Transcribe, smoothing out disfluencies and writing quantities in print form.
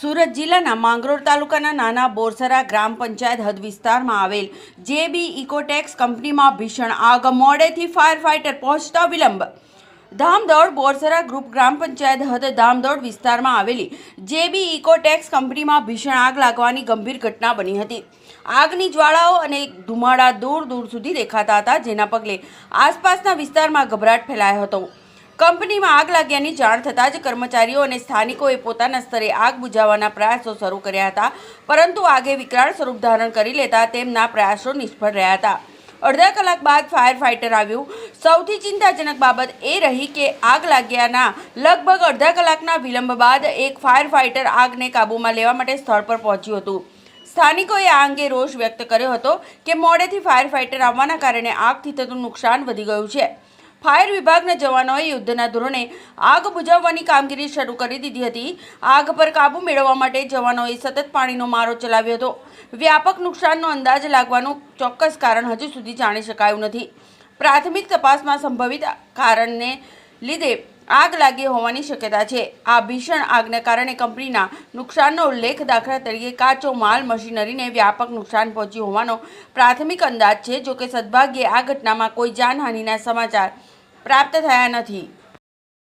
સુરત જિલ્લાના માંગરોળ તાલુકાના નાના બોરસરા ગ્રામ પંચાયત હદ વિસ્તારમાં આવેલ જેબી ઇકોટેક્સ કંપનીમાં ભીષણ આગ, મોડેથી ફાયર ફાઇટર પહોંચતા વિલંબ। ધામદોડ બોરસરા ગ્રુપ ગ્રામ પંચાયત હદ ધામદોડ વિસ્તારમાં આવેલી જેબી ઇકોટેક્સ કંપનીમાં ભીષણ આગ લાગવાની ગંભીર ઘટના બની હતી। આગની જ્વાળાઓ અને ધુમાડા દૂર દૂર સુધી દેખાતા હતા, જેના પગલે આસપાસના વિસ્તારમાં ગભરાટ ફેલાયો હતો। કંપનીમાં આગ લાગ્યાની જાણ થતાં જ કર્મચારીઓ અને સ્થાનિકોએ પોતાના સ્તરે આગ બુઝાવવાના પ્રયાસો શરૂ કર્યા હતા, પરંતુ આગે વિકરાળ સ્વરૂપ ધારણ કરી લેતા તેમના પ્રયાસો નિષ્ફળ રહ્યા હતા। અડધા કલાક બાદ ફાયર ફાઇટર આવ્યું। સૌથી ચિંતાજનક બાબત એ રહી કે આગ લાગ્યાના લગભગ અડધા કલાકના વિલંબ બાદ એક ફાયર ફાઇટર આગને કાબૂમાં લેવા માટે સ્થળ પર પહોંચ્યું હતું। સ્થાનિકોએ આ અંગે રોષ વ્યક્ત કર્યો હતો કે મોડેથી ફાયર ફાઇટર આવવાના કારણે આગથી થતું નુકસાન વધી ગયું છે। ફાયર વિભાગના જવાનોએ યુદ્ધના ધોરણે આગ બુઝાવવાની કામગીરી શરૂ કરી દીધી હતી। આગ પર કાબૂ મેળવવા માટે જવાનોએ સતત પાણીનો મારો ચલાવ્યો હતો। વ્યાપક નુકસાનનો અંદાજ લાગવાનું ચોક્કસ કારણ હજુ સુધી જાણી શકાયું નથી। પ્રાથમિક તપાસમાં સંભવિત કારણને લીધે આગ લાગી હોવાની શક્યતા છે। આ ભીષણ આગને કારણે કંપનીના નુકસાનનો ઉલ્લેખ દાખલા તરીકે કાચો માલ, મશીનરીને વ્યાપક નુકસાન પહોંચ્યું હોવાનો પ્રાથમિક અંદાજ છે। જોકે સદભાગ્યે આ ઘટનામાં કોઈ જાનહાનિના સમાચાર પ્રાપ્ત થયા નથી।